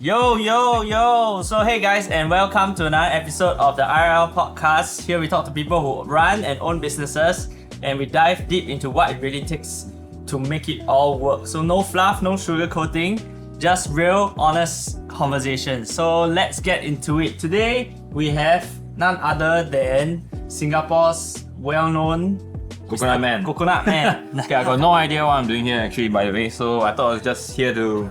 Yo, yo, yo! So, hey guys, and welcome to another episode of the RL podcast. Here we talk to people who run and own businesses, and we dive deep into what it really takes to make it all work. So, no fluff, no sugarcoating, just real, honest conversation. So, let's get into it. Today, we have none other than Singapore's well-known Coconut Man. Coconut Man. Okay, I got no idea what I'm doing here actually, by the way, so I thought I was just here to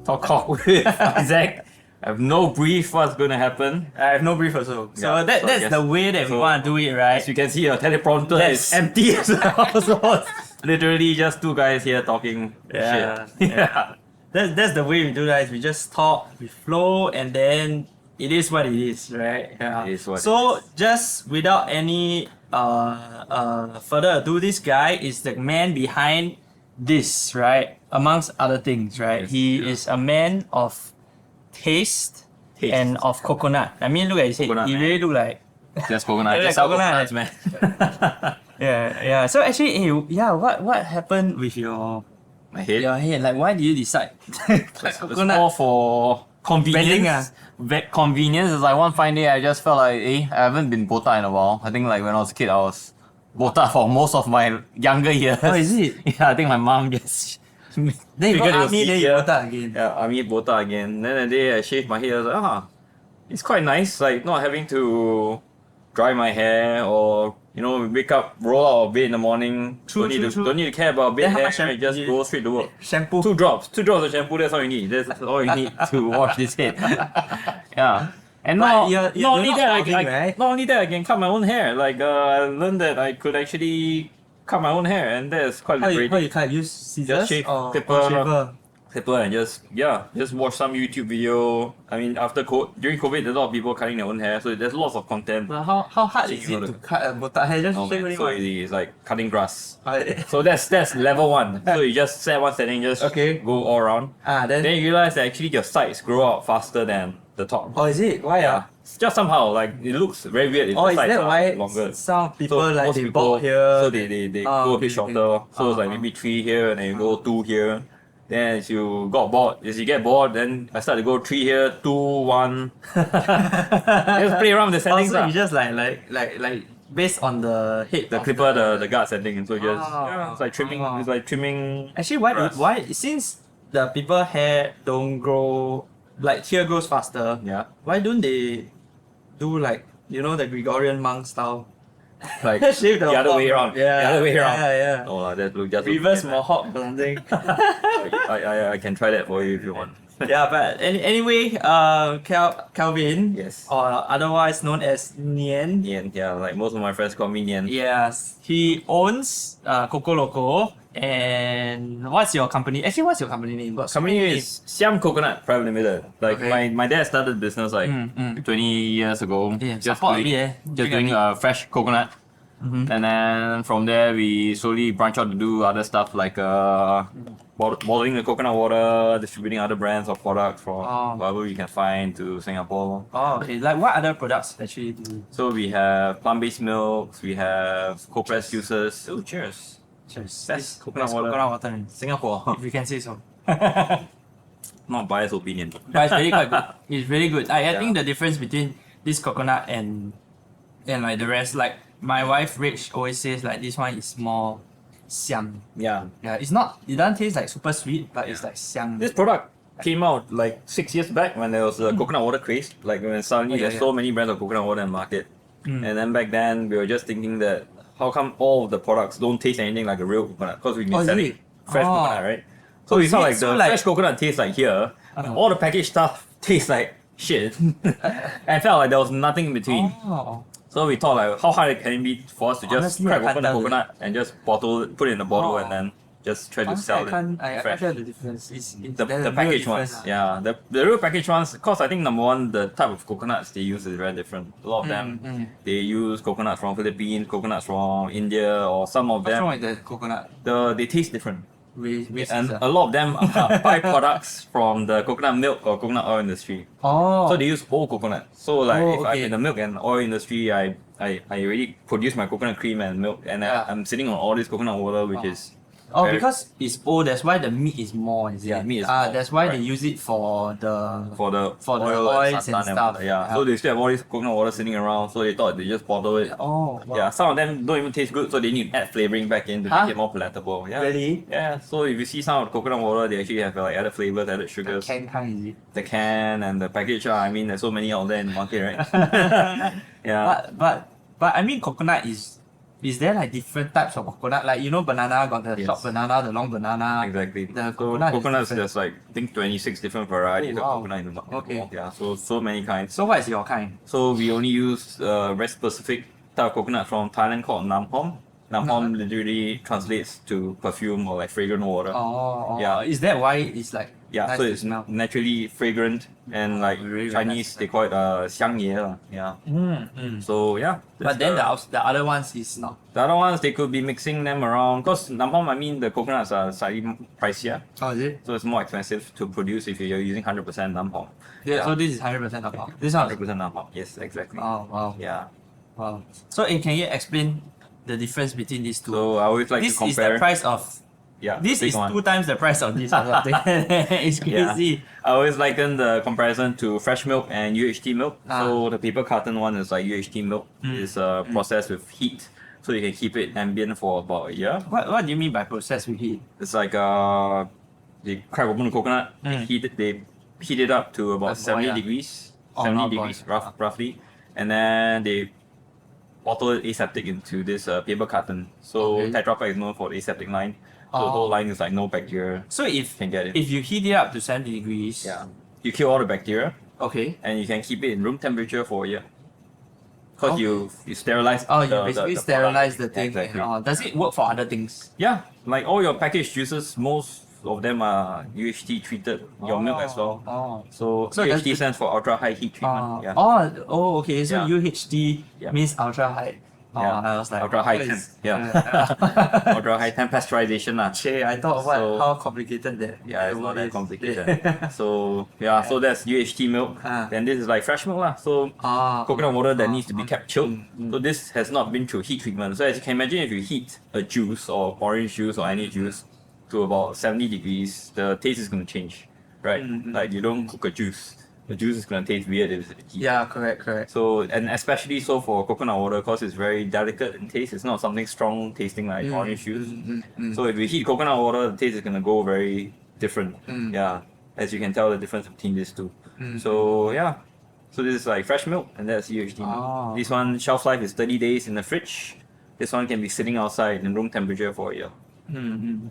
talk with Isaac. I have no brief what's going to happen. I have no brief also. So, Yeah, that's the way that we want to do it, right? As you can see, your teleprompter is empty as well. So it's literally just two guys here talking Yeah, shit. yeah. That's the way we do that. We just talk, we flow, and then it is what it is, right? Yeah. It is what so it is. just without any further ado, this guy is the man behind this, right? Amongst other things, right? Yes, He yeah. is a man of taste, Taste. and of coconut. I mean, look at his head. Coconut He man. really look like Just coconut. Yeah, Just coconut. coconuts, man. yeah. So actually, what happened with your My head. head? Like, why did you decide? It's all for Bending, convenience. Convenience is like one fine day I just felt like, I haven't been botak in a while. I think like when I was a kid, I was botak for most of my younger years. Oh, is it? Yeah, I think my mom just Then you figured got it was army, then you easier. botak again. Yeah, army botak again. Then the day I shaved my hair, I was like, it's quite nice, like not having to dry my hair or wake up, roll out of bed in the morning. True. Don't need to care about Then bed how hair. much shampoo Just you- go straight to work. Shampoo. Two drops of shampoo. That's all you need. That's all you need to wash this head. Yeah. And But not, you're not only not that, balding, right? not only that, I can cut my own hair. Like I learned that I could actually cut my own hair, and that's quite How liberating. you cut? Use scissors shave, or clipper. shaver? Clipper and just watch some YouTube video. I mean, during COVID, there's a lot of people cutting their own hair, so there's lots of content. But how hard is You it know to the- cut a botak hair? Just Oh, shave man, only so one. easy. It's like cutting grass. Ah, So that's level one. So you just set one setting, just Okay. go all around. then Then you realize that actually your sides grow out faster than the top. oh, is it? Why? Yeah. It's just somehow like it looks very weird if Oh, the is sides that are why longer. some people So like most they people, bald here? so they Ah, go a okay, bit shorter. okay. So it's like maybe 3 here and then you go 2 here. Then as you get bored, then I start to go 3 here, 2, 1. Just play around with the settings. Also, lah. you just like based on the head. The of clipper, the guard setting. So just Ah. it's like trimming. Ah. It's like trimming. Actually, grass. why since the people hair don't grow like here grows faster? Yeah. Why don't they do like the Gregorian monk style? Like Shave the other way around. Yeah, The other way around. Yeah. Oh, that look just Reverse look mohawk or something. I can try that for you if you want. Yeah, but anyway, Kelvin, Yes. or otherwise known as Ngian. Ngian, yeah, like most of my friends call me Ngian. Yes, he owns Coco Loco. And what's your company? Actually, what's your company name? Got so Company many is Siam Coconut Private Limited. Like Okay. my dad started business like 20 years ago. Yeah, just support doing, me, eh. just Bring doing fresh coconut. Mhm. And then from there we slowly branch out to do other stuff like bottling the coconut water, distributing other brands of products from Oh. wherever we can find to Singapore. Oh, okay. Like what other products actually do? So we have plant-based milks, we have cold pressed juices. Oh, cheers! Cheers. Best coconut water. Coconut water in Singapore, if you can say so. not biased opinion. But it's really quite good. It's really good. I Yeah. think the difference between this coconut and like the rest, like my wife Rach always says like this one is more Siam. Yeah. Yeah, it doesn't taste like super sweet, but it's like Siam. This product came out like 6 years back when there was a coconut water craze. Like when suddenly Oh, yeah, there's so many brands of coconut water in the market. Mm. And then back then we were just thinking that how come all of the products don't taste anything like a real coconut? Because we've Oh, been is selling it? fresh Oh. coconut, right? So we is felt it? like So the like- fresh coconut tastes like here. Uh-huh. All the packaged stuff tastes like shit. I felt like there was nothing in between. Oh. So we thought like how hard can it be for us to just Honestly, I crack can't open the tell coconut and just put it in a bottle Oh. and then just try to Honestly, sell I it can't fresh. tell the difference. It's The there's a real packaged difference, ones, yeah. The real packaged ones, because I think number one, the type of coconuts they use is very different. A lot of them, they use coconuts from Philippines, coconuts from India, or some of What's them, wrong with the coconut? they taste different. And uh, a lot of them are byproducts from the coconut milk or coconut oil industry. Oh. So they use whole coconut. So like Oh, if I'm okay. in the milk and oil industry, I already produce my coconut cream and milk, and Yeah. I'm sitting on all this coconut water, which is Oh, Very- because it's old, that's why the meat is more, is it? Yeah, meat is more, That's why they right. use it for the for the oils and santan stuff. all that, yeah. So they still have all this coconut water sitting around, so they thought they just bottle it. Oh, wow. Yeah, some of them don't even taste good, so they need to add flavoring back in to Huh? make it more palatable. Yeah. Really? Yeah, so if you see some of the coconut water, they actually have like added flavors, added The sugars. can kind, is it? The can and the package, I mean, there's so many out there in the market, right? Yeah. But I mean, coconut is there like different types of coconut? Like, you know, banana got the Yes. short banana, the long banana. Exactly. The So coconut is coconuts, different. there's like, I think 26 different varieties Oh, wow. of coconut in the market. Okay. Yeah, so many kinds. So what is your kind? So we only use very specific type of coconut from Thailand called Nam Hom. Nam Hom literally translates to perfume or like fragrant water. Oh, Yeah. Is that why it's like Yeah, nice so to it's smell? naturally fragrant and like Really, really Chinese nice. they call it 香椰 lah. Yeah. Mm. So yeah. But that's then the other ones is not. the other ones they could be mixing them around because Nam Hom, I mean the coconuts are slightly pricier, Oh, is it? so it's more expensive to produce if you're using 100% Nam Hom. Yeah. So this is 100% alcohol. This one. 100% Nam Hom. Yes, exactly. Oh, wow. Yeah. Wow. So can you explain the difference between these two? So I always like This to is compare. the price of. Yeah. This big is one. 2 times the price of this or something. It's Yeah. crazy. I always liken the comparison to fresh milk and UHT milk. Ah. So the paper carton one is like UHT milk. It's processed with heat, so you can keep it ambient for about a year. What do you mean by processed with heat? It's like they crack open the coconut, they heat it up to about That's 70 boil, ah. degrees, Oh, 70 not degrees boil. roughly, and then they bottle it aseptic into this paper carton. So Okay. Tetra Pak is known for the aseptic line. So the Oh. whole line is like no bacteria. So if Can get it. if you heat it up to 70 degrees, Yeah. You kill all the bacteria okay. and you can keep it in room temperature for a year. Because Okay. you sterilize Oh, you the basically the sterilize the product. thing. Exactly. Does it work for other things? Yeah, like all your packaged juices, most of them are UHT treated, your milk as well. Oh. So, So UHT does- stands for ultra high heat treatment. Yeah. Okay. So Yeah. UHT Yeah. means ultra high. Yeah. I was like Ultra high what temp. is- Yeah. Ultra high temp pasteurization. lah. Che, I thought So- how complicated that. Yeah, it's that not that is. complicated. Yeah. So so that's UHT milk. Ah. Then this is like fresh milk lah. So coconut water that needs to be kept chilled. So this has not been through heat treatment. So as you can imagine, if you heat a juice or orange juice or any juice to about 70 degrees, the taste is going to change, right? Like you don't cook a juice, the juice is going to taste weird if it's heat. Yeah, correct. So and especially so for coconut water, because it's very delicate in taste. It's not something strong tasting like orange juice. So if you heat coconut water, the taste is gonna go very different. Yeah, as you can tell the difference between these two. So yeah, so this is like fresh milk, and that's UHT milk. Oh. This one shelf life is 30 days in the fridge. This one can be sitting outside in room temperature for a year.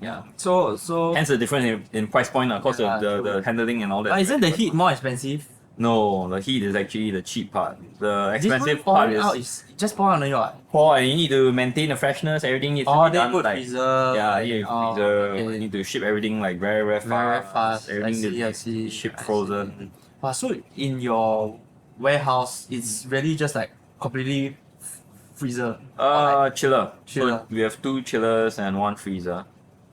Yeah. So Hence the difference in price point, because Yeah, of the true. handling and all that. isn't the heat more expensive? No, the heat is actually the cheap part. The This one expensive part pouring is out is just pour on the yacht. pour, and you need to maintain the freshness. Everything needs to Oh, be they done put like freezer. yeah, you Oh, freezer. okay. You need to ship everything like very fast. Very fast. Everything I is see. shipped I frozen. Wow, so in your warehouse, it's really just like completely freezer. Chiller. Chiller. So we have 2 chillers and 1 freezer.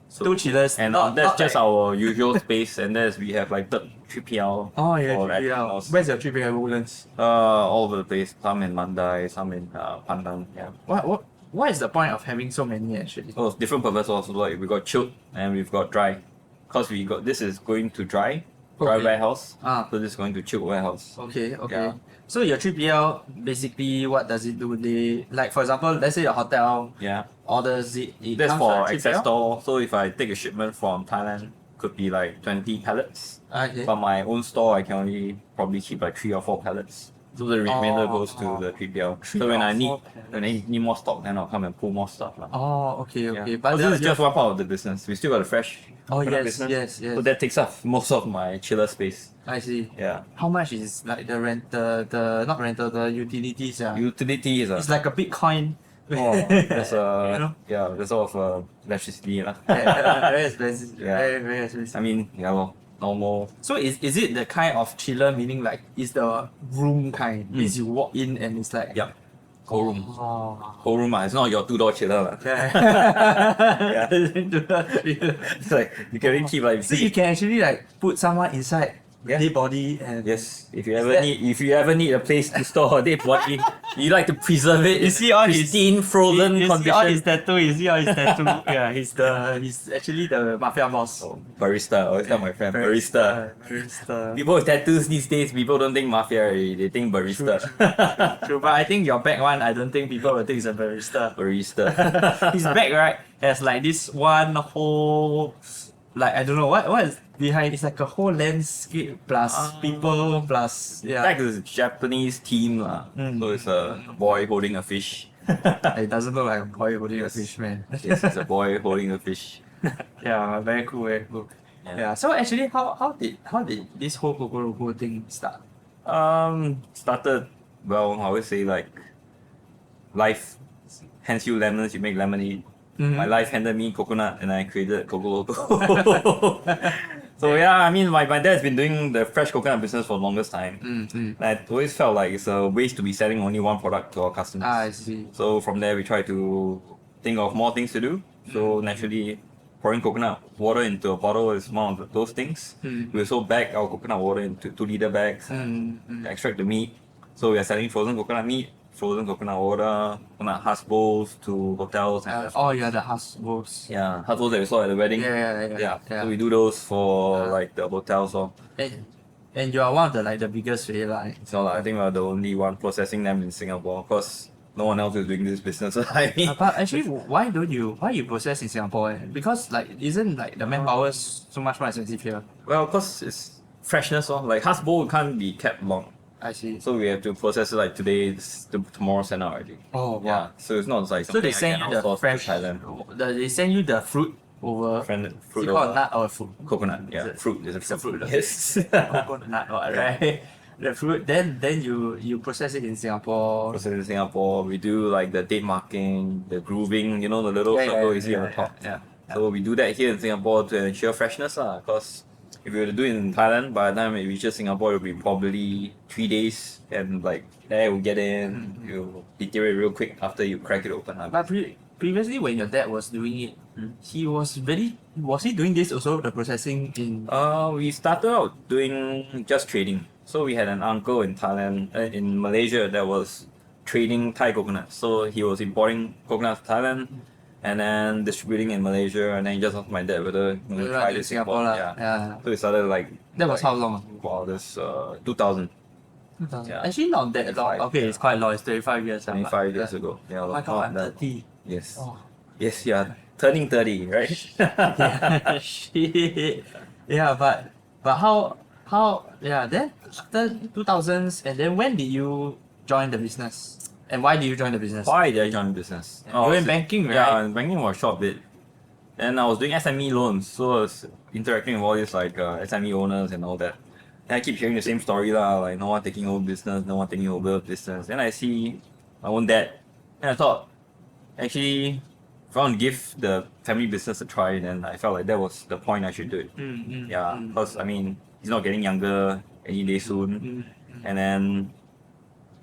So, 2 chillers. and not, that's not just like, our usual space, and there's we have like 3PL. Oh yeah, for 3PL. everything else. Where's your 3PL Woodlands? All over the place. Some in Mandai, some in Pandan. Yeah. What is the point of having so many actually? Oh, it's different purpose also. Like we got chilled and we've got dry. Cause we got this is going to dry Okay. warehouse. Ah. So this is going to chilled warehouse. Okay. Yeah. So your 3PL basically what does it do? They like for example, let's say your hotel Yeah. orders it. That's comes for to a excess 3PL? store. So if I take a shipment from Thailand, could be like 20 pallets. Okay. From my own store, I can only probably keep like 3 or 4 pallets. So the remainder Oh, goes to the 3PL. 3 So when or I need 4 when I need more stock, then I'll come and pull more stuff. Lah. Oh, okay. Yeah. But this is just one part of the business. We still got the fresh. Oh product yes, business. yes. So that takes up most of my chiller space. I see. Yeah. How much is like the rent the not rental the utilities? Yeah. Utilities. It's like a Bitcoin. Oh, there's You know? yeah, there's a lot of electricity. Lah. Very expensive. Yeah. Very expensive. I mean, yeah, well, normal. So is it the kind of chiller meaning like is the room kind? Means you walk in and it's like Yep. Whole room. Oh. Whole room, it's not your 2-door chiller. Lah. Yeah. It's like you can only keep like So you can actually like put someone inside Yeah. dead body and yes. If you Is ever that- need a place to store a dead body, You like to preserve it. You see all his pristine, frozen you see condition. all his tattoo. You see all his tattoo. Yeah, he's actually the mafia boss. Barista. I always tell my friend, barista. Barista. People with tattoos these days, people don't think mafia already. They think barista. True, but I think your back one, I don't think people will think it's a barista. Barista. His back, right, has like this one whole, like, I don't know what is behind. It's like a whole landscape plus people plus Like this Japanese theme lah. So it's a boy holding a fish. It doesn't look like a boy holding a fish, man. Yes, it's a boy holding a fish. Yeah, very cool, very cool. Yeah. So actually, how did this whole Coco Loco thing start? Started, well, I always say like life hands you lemons, you make lemonade. My life handed me coconut and I created Coco Loco. So yeah, I mean my dad's been doing the fresh coconut business for the longest time. I always felt like it's a waste to be selling only one product to our customers. I see. So from there we try to think of more things to do. So naturally pouring coconut water into a bottle is one of those things. We also bag our coconut water into 2-liter bags and extract the meat. So we are selling frozen coconut meat, frozen coconut water, coconut husk bowls to hotels. And The husk bowls. yeah, husk bowls that we saw at the wedding. Yeah. So we do those for like the hotels. So And you are one of the biggest way, like. so I think we're the only one processing them in Singapore because no one else is doing this business. I mean, But actually, why you process in Singapore? Because isn't the manpower so much more expensive here? well, because it's freshness. Like husk bowl can't be kept long. I see. So we have to process it like today, tomorrow send out already. Oh wow. Yeah. So it's not like So they something I send can you the outsource to fresh. Thailand. They send you the fruit over. Fruit Is it called over nut or fruit? coconut. Yeah, Is it- fruit. It's a fruit. Yes. Coconut, right? The fruit. Then you process it in Singapore. Process in Singapore, we do like the date marking, the grooving. You know the little circle you see on the top. Yeah. So we do that here in Singapore to ensure freshness, because if we were to do it in Thailand, by the time it reaches Singapore, it will be probably 3 days, and like air will get in, it will deteriorate real quick after you crack it open. But previously, when your dad was doing it, was he doing this also, the processing in? We started out doing just trading. So we had an uncle in Thailand, in Malaysia, that was trading Thai coconuts. So he was importing coconuts to Thailand and then distributing in Malaysia, and then he just asked my dad whether he would try in this Singapore, import. lah. Yeah. Yeah. So we started like That was how long? wow, this 2000, Yeah. Actually, not that long. 25, Okay, it's quite long. It's 35 years. 25 years ago. Yeah, Oh my not god, I'm that- 30. Yes. Oh. Yes, yeah. Turning 30, right? Yeah, shit. Yeah, but how then after 2000s, and then when did you join the business? And why did you join the business? Why did I join business? You were in banking, right? Yeah, in banking for a short bit. And I was doing SME loans, so I was interacting with all these like SME owners and all that. And I keep hearing the same story lah, like no one taking over business, no one taking over business. Then I see my own dad, and I thought, actually, if I want to give the family business a try, then I felt like that was the point I should do it. Yeah, because I mean, he's not getting younger any day soon, and then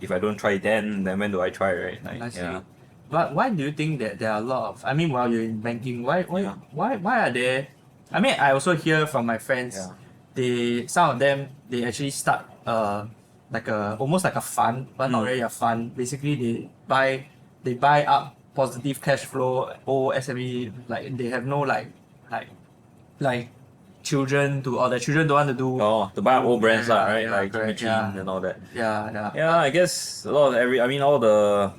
if I don't try it then when do I try, right? Like, I see. yeah. But why do you think that there are a lot of? I mean, while you're in banking, why are there? I mean, I also hear from my friends. Yeah. Some of them actually start almost like a fund, but not really a fund. Basically, they buy up positive cash flow or SME, like they have no like children to, or the children don't want to do. Oh, to buy up old brands, lah, right? Yeah, Like Jimmy correct, Chin yeah. and all that. Yeah. Yeah, I guess a lot of all the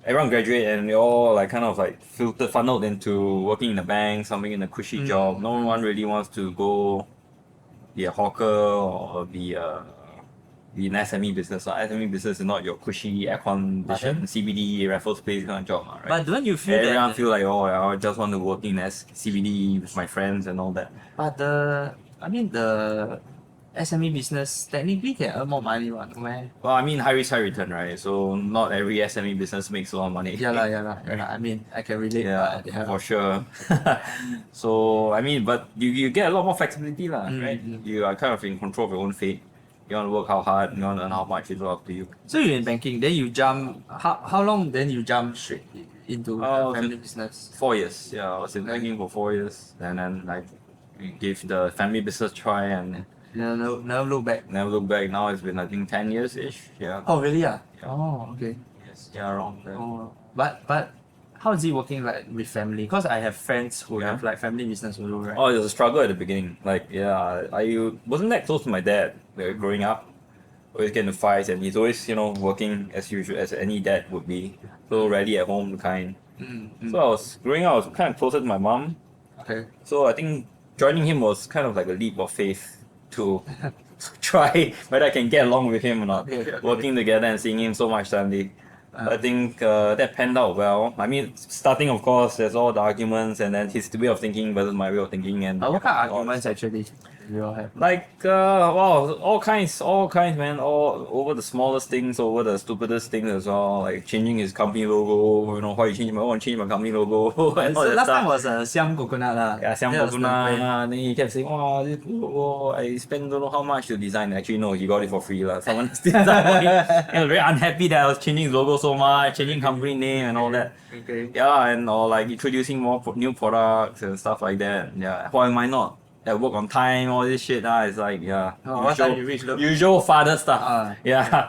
everyone graduate and we all like kind of like funneled into working in a bank, something in a cushy job. No one really wants to go be a hawker or be an SME business. SME business is not your cushy aircon condition, CBD, Raffles Place kind of job, right? But don't you feel Everyone that? feel like, oh, I just want to work in CBD with my friends and all that. But the SME business technically can earn more money, right? Man. Well, I mean, high risk, high return, right? So not every SME business makes a lot of money. Yeah. I mean, I can relate. Yeah, but, for sure. So I mean, but you get a lot more flexibility, lah, right? You are kind of in control of your own fate. You want to work how hard, you want to earn how much, it's all up to you. So you're in banking, then you jump. How long then you jump straight into family business? 4 years. Yeah, I was in banking for 4 years, and then like we gave the family business try, and Never look back. Never look back. Now it's been I think 10 years ish. Yeah. Oh really? Yeah. Oh okay. Yes. Yeah, around there. Oh, but how is it working like with family? Because I have friends who have like family business also, right? Oh, it was a struggle at the beginning. Like, yeah, I wasn't that close to my dad growing up. Always getting into fights, and he's always, working as usual, as any dad would be. So rarely at home, kind. So growing up, I was kind of closer to my mom. Okay. So I think joining him was kind of like a leap of faith to try whether I can get along with him or not. Okay. Working together and seeing him so much Sunday. I think that panned out well. I mean, starting of course, there's all the arguments, and then his way of thinking versus my way of thinking, and What kind of arguments actually you all have? like wow, all kinds, man. All over the smallest things, over the stupidest things as well. Like changing his company logo. Why you change my own, change my company logo. And all So that last stuff. time was Siam coconut lah. Yeah, Siam That was the Coconut. brand. Then he kept saying, "Oh, this logo, I spent don't know how much to design." Actually, no, he got it for free lah. Someone designed for him. He was very unhappy that I was changing his logo so much, changing company name and all that. Okay. Yeah, and or like introducing more new products and stuff like that. Yeah, why am I not at work on time? All this shit. It's like What time you reach? usual father stuff. Ah. Yeah,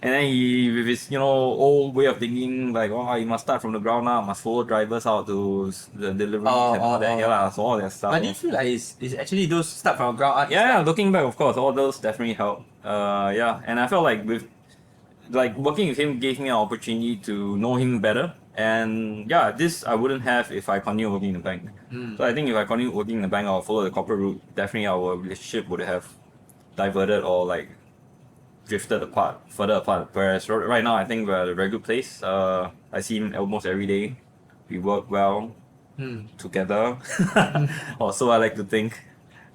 and then he with his old way of thinking, like, oh, you must start from the ground up, must follow drivers out to the deliveries and all that. Yeah, lah, so all that stuff. But do you feel like it's actually those start from ground up? Yeah, looking back, of course, all those definitely help. Yeah, and I felt like working with him gave me an opportunity to know him better. And yeah, this I wouldn't have if I continued working in the bank. So I think if I continued working in the bank, I'll follow the corporate route. Definitely, our relationship would have diverted or like drifted further apart. Whereas right now, I think we're at a very good place. I see him almost every day. We work well together, or so I like to think.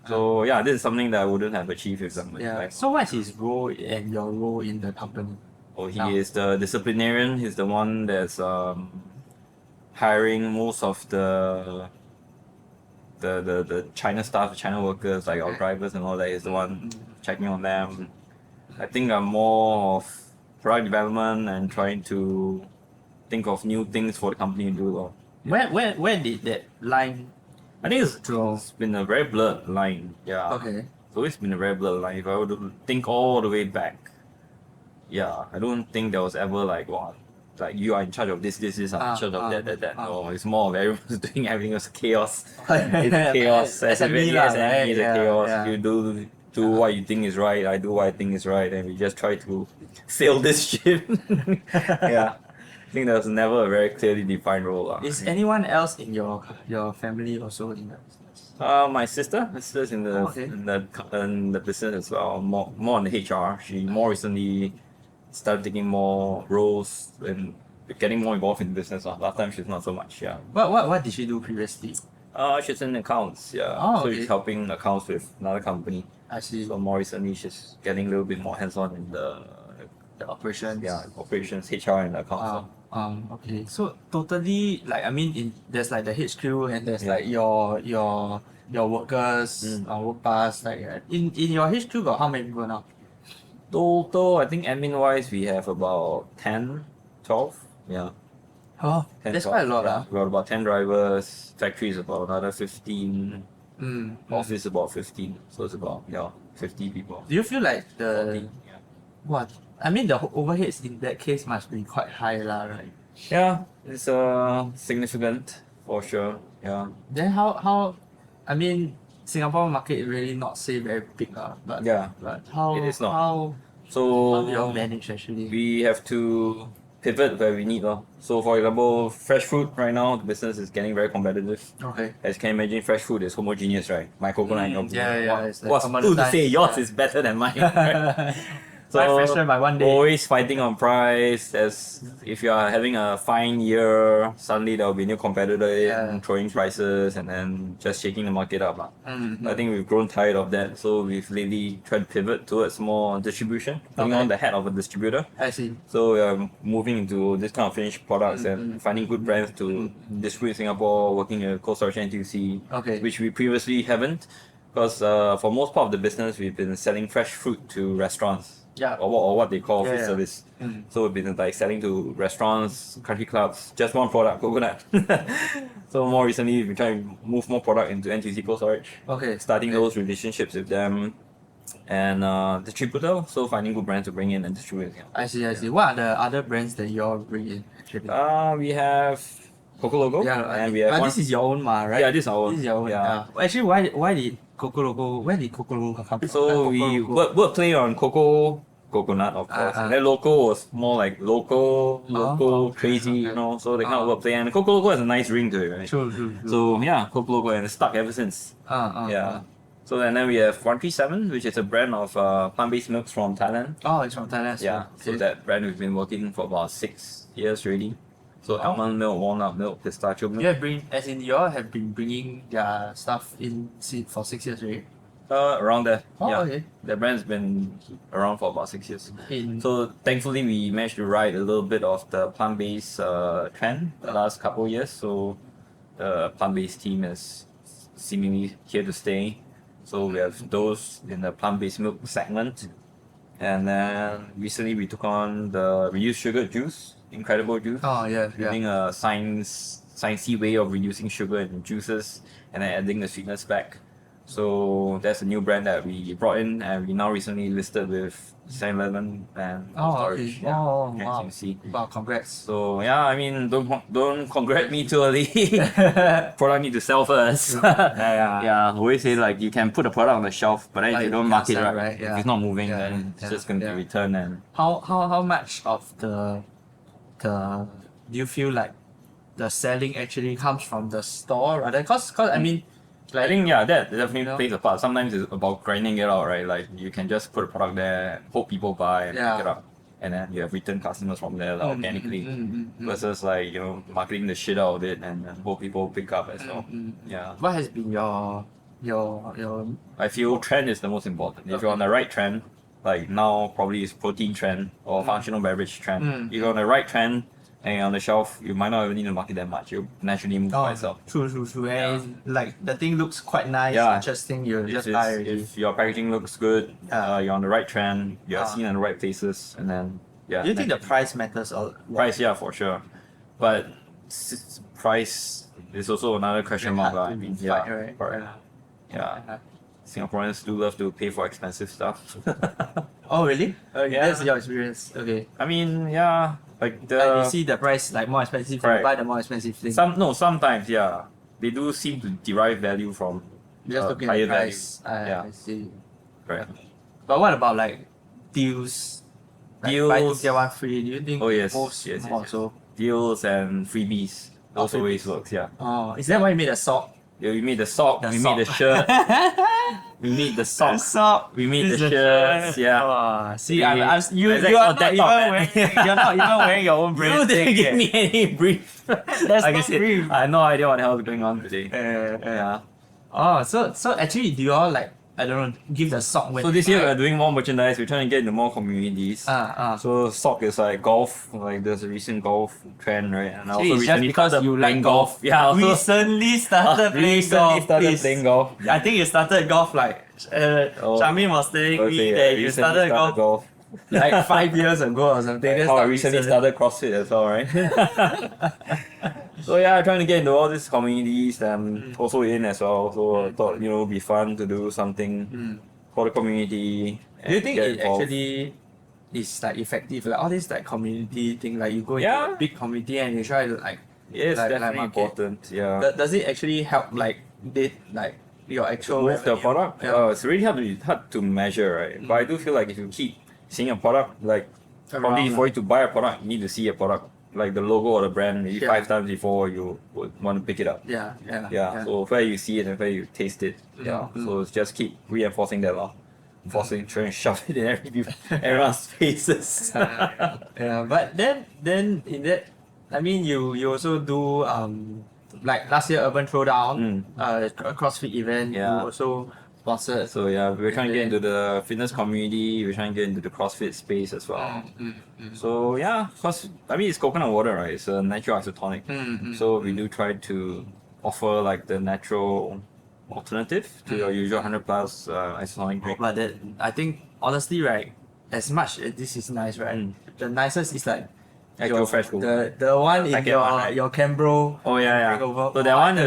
So yeah, this is something that I wouldn't have achieved if somebody. Yeah. So what's his role and your role in the company? Oh, he Now. is the disciplinarian. He's the one that's hiring most of the China staff, China workers, like our drivers and all that. He's the one checking on them. I think I'm more of product development and trying to think of new things for the company to do. Where did that line I think it's draw? been a very blurred line. Yeah. Okay. It's always been a very blurred line. If I were to think all the way back, yeah, I don't think there was ever like, wow, like you are in charge of this, I'm in charge of that. No, it's more of everyone's doing everything. It's chaos. It's chaos. SME lah, right? It's a Yeah, chaos. yeah. You do what you think is right. I do what I think is right, and we just try to sail this ship. Yeah, I think there was never a very clearly defined role. Is anyone else in your family also in that business? My sister's in the Okay. in the business as well. More on the HR. She more recently started taking more roles and getting more involved in the business. Last time she's not so much. Yeah. What did she do previously? She's in accounts. Yeah. Oh, So okay. she's helping accounts with another company. I see. So more recently, she's getting a little bit more hands-on in the operations. operations, HR, and accounts. Okay. So totally like there's like the HQ and there's like your workers, work pass. Like in your HQ got how many people now? Total, I think admin-wise, we have about 10, 12. Yeah. Oh, 10, that's 12. quite a lot. Yeah. We got about 10 drivers. Factory is about another 15. Office about 15. So it's about 50 people. Do you feel like 40, the what? The overheads in that case must be quite high lah, right? Yeah, it's significant for sure. Yeah. Then how? Singapore market really not say very big but Yeah. But how It is not. how So do you all manage actually? we have to pivot where we need. So for example, fresh food right now, the business is getting very competitive. Okay. As you can imagine, fresh food is homogeneous, right? My coconut and your Yeah, it's like what's to say commoditized, yours yeah. is better than mine. Right? Buy fresher by one day. Always fighting on price. As if you are having a fine year, suddenly there will be new competitor in throwing prices and then just shaking the market up. I think we've grown tired of that, so we've lately tried to pivot towards more distribution, putting on the hat of a distributor. I see. So we are moving into this kind of finished products and finding good brands to distribute in Singapore, working with Cold Storage NTUC, Okay. which we previously haven't, because for most part of the business we've been selling fresh fruit to restaurants. Yeah. Or what they call food Yeah. service. So we've been like selling to restaurants, country clubs, just one product, coconut. So more recently we've been trying to move more product into NTUC Cold Storage. Okay. Starting those relationships with them. and distributor. So finding good brands to bring in and distribute. Yeah. I see. What are the other brands that you all bring in actually? We have Coco Loco, and we have this is your own right? Yeah, this is our own. This is your own. Yeah. Actually, why did Coco Loco? Where did Coco Loco come from? So Coco we Loco. word play on coconut, of course. And then loco was more like local, crazy, okay. you know. So the kind of word play, and Coco Loco has a nice ring to it, right? True. So yeah, Coco Loco, and it's stuck ever since. Yeah. So and then we have 137, which is a brand of plant-based milks from Thailand. Oh, it's from Thailand. Yeah. So that brand we've been working for about 6 years already. So almond milk, walnut milk, pistachio milk. You all have been bringing their stuff in for 6 years, right? Around there. Oh, yeah. okay. The brand's been around for about 6 years. In So thankfully we managed to ride a little bit of the plant-based trend the last couple of years. So the plant-based team is seemingly here to stay. So we have those in the plant-based milk segment. And then recently we took on the reduced sugar juice, incredible juice. Using a sciencey way of reducing sugar in juices and then adding the sweetness back. So that's a new brand that we brought in, and we now recently listed with 7-Eleven and storage. Okay. Wow. As you can see. Wow, congrats. So yeah, I mean, don't congrat me too early. Product need to sell first. Yeah, always say like you can put a product on the shelf, but then if you don't market it right, if it's not moving, then it's just going to be returned. And How much of the do you feel like the selling actually comes from the store rather? Cause I mean, I think that definitely plays a part. Sometimes it's about grinding it out, right? Like you can just put a product there, hope people buy and pick it up, and then you have return customers from there organically. Versus like marketing the shit out of it and hope people pick up as well. Yeah. What has been your I feel trend is the most important. If you're on the right trend, like now probably it's protein trend or functional beverage trend. If you're on the right trend and on the shelf, you might not even need to market that much. You naturally move by itself. True. And like the thing looks quite nice, interesting. You just buy already. If your packaging looks good, you're on the right trend, you're seen in the right places, and then Do you think the price matters a lot? Price, yeah, for sure. But price is also another question mark. I mean, right? Yeah. Singaporeans do love to pay for expensive stuff. Oh really? That's your experience. Okay. I mean, yeah. Like you see the price like more expensive, you buy the more expensive thing. Sometimes, yeah. They do seem to derive value from just looking at the price. I see. Right. But what about like deals? Like buy two get one free. Do you think yes. also? Deals and freebies. Those always works, yeah. Oh, is that why you made a sock? Yeah, we made the sock, we made the shirt. We made the sock. We made the shirts. Yeah. See, you're not even wearing your own brand. You didn't give me any brief. That's not brief. I have no idea what the hell is going on today. Yeah. Oh, so actually, do you all like give the sock when? So this year we're doing more merchandise. We're trying to get into more communities. So sock is like golf. Like there's a recent golf trend, right? And I also recently started playing golf. Yeah. Recently started playing golf. I think you started golf like Shamin was telling me that you started golf like 5 years ago or something. That's how I recently started CrossFit as well, right? So yeah, trying to get into all these communities that I'm also in as well. So I thought, it'd be fun to do something for the community. Do you think it actually is like effective? Like all this like community thing, like you go into a big community and you try to like it's definitely important. Yeah. Does it actually help like your actual move the product? It's really hard to measure, right? But I do feel like if you keep seeing a product, like probably for you to buy a product, you need to see a product, like the logo or the brand, maybe 5 times before you would want to pick it up. Yeah. So where you see it and where you taste it. Yeah. So it's just keep reinforcing that law. Trying to shove it in everyone's faces. But then in that, I mean, you also do like last year Urban Throwdown, a CrossFit event. You also sponsored. So yeah, we're trying to get into the fitness community. We're trying to get into the CrossFit space as well. So yeah, cause I mean it's coconut water, right? It's a natural isotonic. So we do try to offer like the natural alternative to your usual 100 plus isotonic drink. But I think honestly, right, as much as this is nice, right, the nicest is like fresh the one in your Cambro. Oh yeah. So that one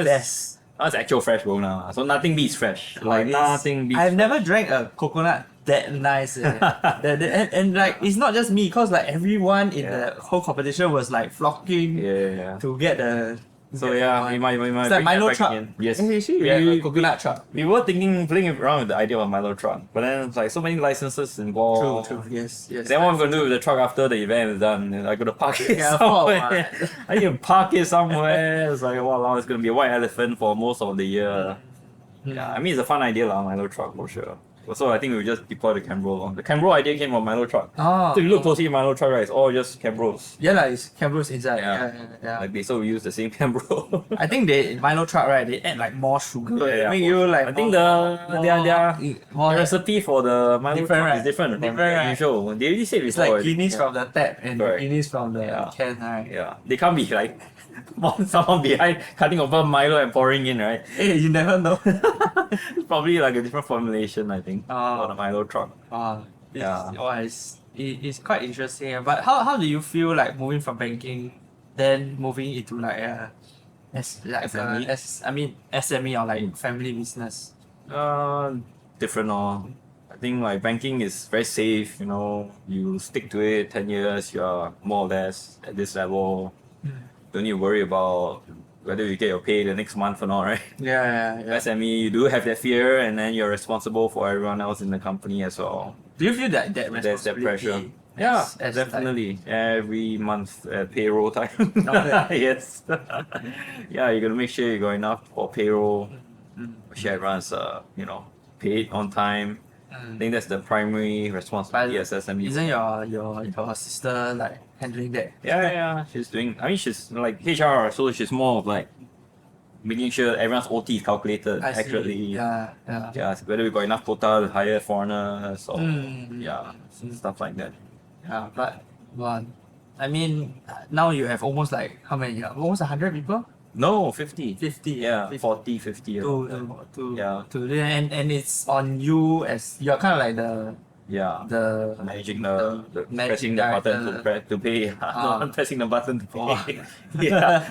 is That's actual fresh coconut. So nothing beats fresh. Like nothing beats. I've never drank a coconut that nice. And like it's not just me, cause like everyone in the whole competition was like flocking to get the. So yeah, we might It's like Milo truck. Yes. Hey, we have a coconut truck. We were playing around with the idea of a Milo truck, but then it's like so many licenses involved. True. Yes. Then what I'm gonna do with the truck after the event is done? I gotta park it Yeah, somewhere. I need to park it somewhere. It's like wow, it's gonna be a white elephant for most of the year. Yeah, I mean it's a fun idea lah, Milo truck for sure. So I think we just deploy the Cambro. The Cambro idea came from Milo truck. Oh. So you look closely at Milo truck, right? It's all just Cambros. Yeah, like it's Cambros inside. Yeah. Like we use the same Cambro. I think they Milo truck, right? They add like more sugar. Make you like. I think their recipe for the Milo different, truck right? is different from Different, usual. They already said It's like Guinness from the tap and Guinness from the can, right? Yeah, they can't be like someone behind cutting open Milo and pouring in, right? Hey, you never know. It's probably like a different formulation, I think, for the Milo truck. It's quite interesting. But how do you feel like moving from banking, then moving into like SME? SME or like family business? Different I think like banking is very safe, you stick to it 10 years, you are more or less at this level. Don't need to worry about whether you get your pay the next month or not, right? Yeah. SME, you do have that fear, and then you're responsible for everyone else in the company as well. Do you feel that There's that responsibility? pressure. Yeah, definitely. Every month at payroll time. Yes. Yeah, you're gonna make sure you got enough for payroll. Share runs, paid on time. I think that's the primary responsibility as SME. Isn't your sister like handling that? Yeah. She's doing. I mean, she's like HR, so she's more of like making sure everyone's OT is calculated accurately. Yeah. Yeah, whether we got enough quota to hire foreigners or stuff like that. Yeah, but I mean, now you have almost like how many? Almost 100 people. No, 50. 50. Yeah, 40, 50. And it's on you as you're kind of like the managing the pressing managing the button to pay. Not pressing the button to pay.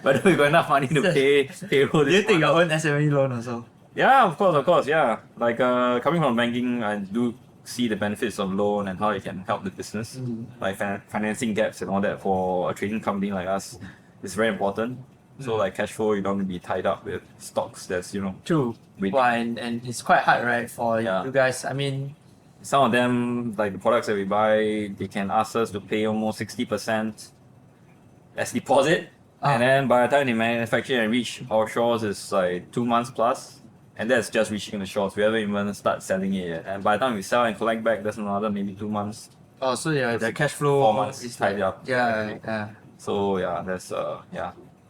But we got enough money to pay payroll. Do you take your own SME loan also? Yeah, of course, yeah. Like coming from banking, I do see the benefits of loan and how it can help the business. Like financing gaps and all that for a trading company like us is very important. So like cash flow, you don't want to be tied up with stocks that's True. And it's quite hard, right, for you guys. I mean, some of them, like the products that we buy, they can ask us to pay almost 60% as deposit. And then by the time they manufacture and reach our shores, it's like 2 months plus. And that's just reaching the shores. We haven't even started selling it yet. And by the time we sell and collect back, that's another maybe 2 months. Oh, so the cash flow 4 months is tied up. Yeah. So that's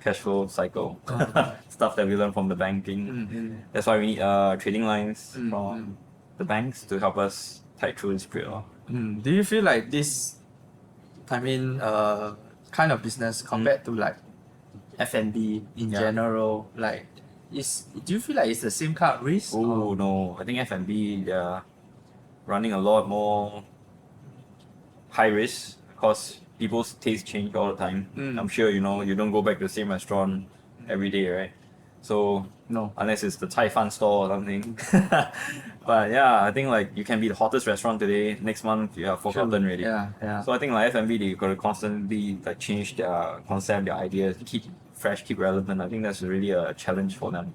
cash flow cycle stuff that we learn from the banking. That's why we need trading lines from the banks to help us tide through this period. Do you feel like this, kind of business compared to like F&B in general, like do you feel like it's the same kind of risk? Oh no, I think F&B they're running a lot more high risk because people's taste change all the time. I'm sure you don't go back to the same restaurant every day, right? So no, unless it's the Thai Fan store or something. But yeah, I think like you can be the hottest restaurant today, next month you have forgotten already. Yeah. So I think like F&B they gotta constantly like change their concept, their ideas, keep fresh, keep relevant. I think that's really a challenge for them.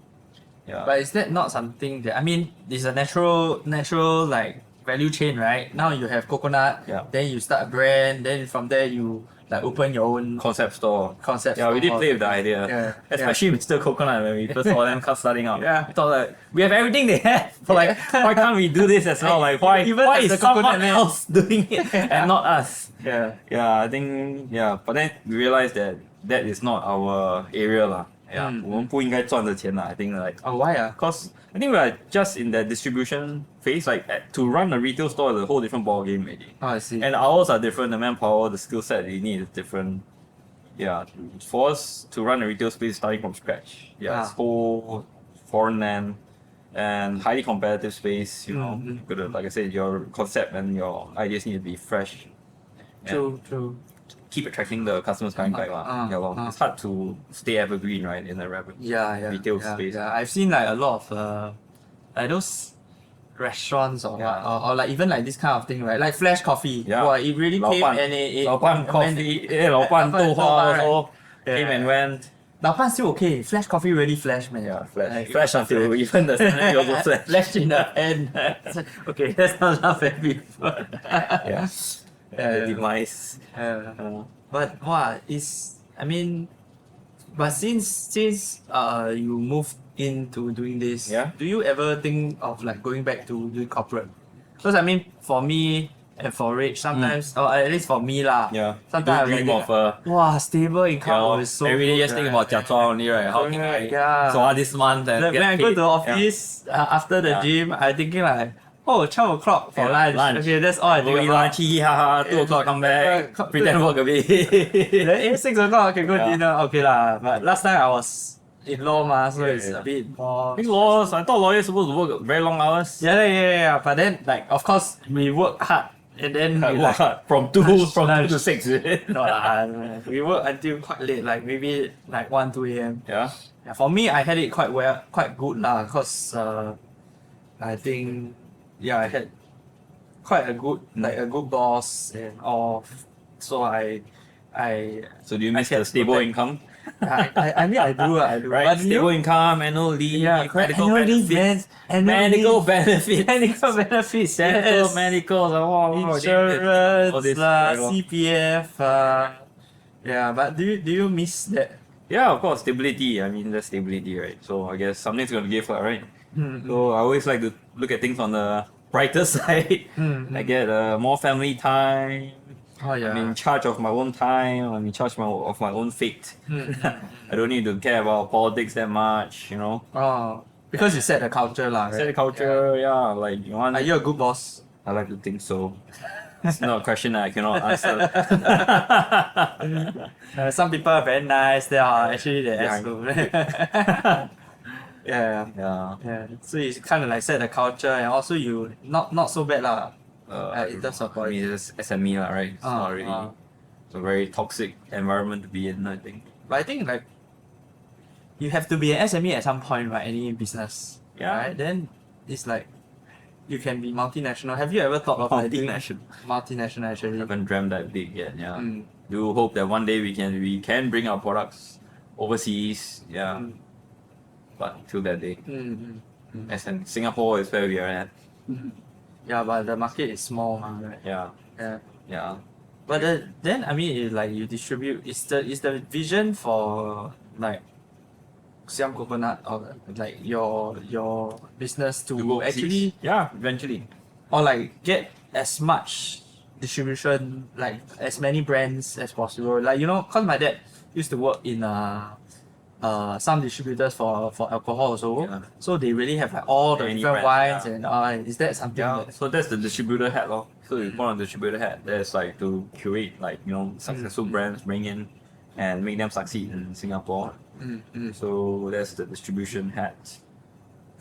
Yeah. But is that not something that it's a natural like value chain, right? Now you have coconut, then you start a brand, then from there you like open your own concept store. Yeah, we did play with the idea. Especially Mr. Coconut when we first saw them starting out. Yeah. We thought like we have everything they have. Like why can't we do this as well? Like why is someone else doing it and not us? Yeah, I think but then we realized that is not our area lah. Yeah, 我们不应该赚的钱啦. I think like why? Because I think we are just in the distribution phase. Like to run a retail store is a whole different ball game already. I see. And hours are different. The manpower, the skill set you need is different. Yeah, for us to run a retail space starting from scratch. Yeah, it's whole foreign land and highly competitive space. Gotta, like I said, your concept and your ideas need to be fresh. True. keep attracting the customers coming back. It's hard to stay evergreen, right, in the retail space. Yeah. I've seen like a lot of like those restaurants or like even like this kind of thing, right? Like Flash Coffee. Yeah. Wow, it really came and it 老伴 coffee, 老伴豆花 also came and went. 老伴 still okay. Flash Coffee really flash, man. Yeah, flash. Like, Flash until even the salary also flash. flash in the end. Okay, let's not laugh at people. Yeah. The demise. But wow, but since you moved into doing this, do you ever think of like going back to doing corporate? Because for me and for Rich, sometimes, or at least for me lah. Yeah. Sometimes you dream of stable income is so every day good, just think about 假装 only, right? How can I so this month and when get I paid? go to the office after the gym, I'm thinking like, 12 o'clock for lunch. Okay, that's all I think Going about. lunch, 2 o'clock come back, pretend work a bit. Then 6 o'clock I can go dinner. Okay lah. But last time I was in law ma, so it's a bit more. I thought lawyers supposed to work very long hours. Yeah. But then like of course we work hard and then we like from 2 to 6. no lah, we work until quite late, like maybe like 1, 2 a.m. Yeah. For me I had it quite good lah, cause I think I had quite a good boss and all. So So do you miss the stable income? I do. Right, But stable income, annual leave, medical benefits, medical benefits, medical, insurance, CPF. But do you miss that? Yeah, of course, stability. That's stability, right? So I guess something's gonna give, right? So I always like to look at things on the brighter side. I get more family time. I'm in charge of my own time. I'm in charge of my own fate. I don't need to care about politics that much, Because you set the culture lah. Set the culture, like you want. Are you a good boss? I like to think so. It's not a question that I cannot answer. Some people are very nice. They are actually the asshole. Yeah. So you kind of like set the culture, and also you not so bad lah. In terms of it's SME lah, right? It's not really. It's a very toxic environment to be in, I think. But I think like you have to be an SME at some point, right? Any business. Yeah. Right? Then it's like you can be multinational. Have you ever thought of like doing multinational actually? I haven't dreamt that big yet. Yeah. Do hope that one day we can bring our products overseas. Yeah. But till that day, as in Singapore is where we are at. Yeah, but the market is small, right? Yeah. But then like you distribute. Is the vision for like Siam Coconut or like your business to go actually eventually, or like get as much distribution, like as many brands as possible. Like cause my dad used to work in some distributors for alcohol also. So they really have like all the different wines and is that something? So that's the distributor hat, lor. So you put on the distributor hat, that's like to curate like successful brands, bring in and make them succeed in Singapore. So that's the distribution hat.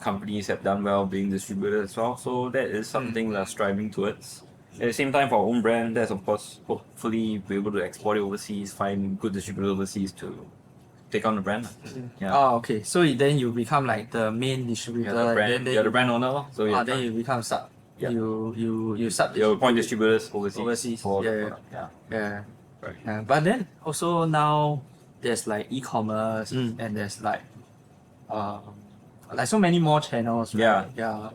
Companies have done well being distributors as well. So that is something we're striving towards. At the same time, for our own brand, that's of course hopefully be able to export it overseas, find good distributors overseas to take on the brand. Okay. So then you become like the main distributor. You're the brand owner, lor. So then you become sub. You sub. You appoint distributors overseas. Yeah. Right. But then also now there's like e-commerce and there's like so many more channels. Right?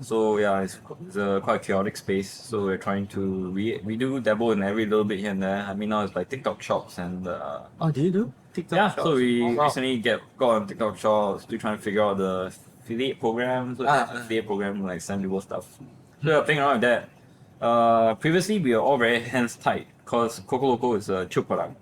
So it's a quite chaotic space. So we're trying to we do dabble in every little bit here and there. Now it's like TikTok shops and. Do you do TikTok? Yeah. shops? So we recently got on TikTok shops. We're trying to figure out the affiliate program. So affiliate program like send people stuff. So we're playing around with that. Previously we were all very hands tight because Coco Loco is a chilled product.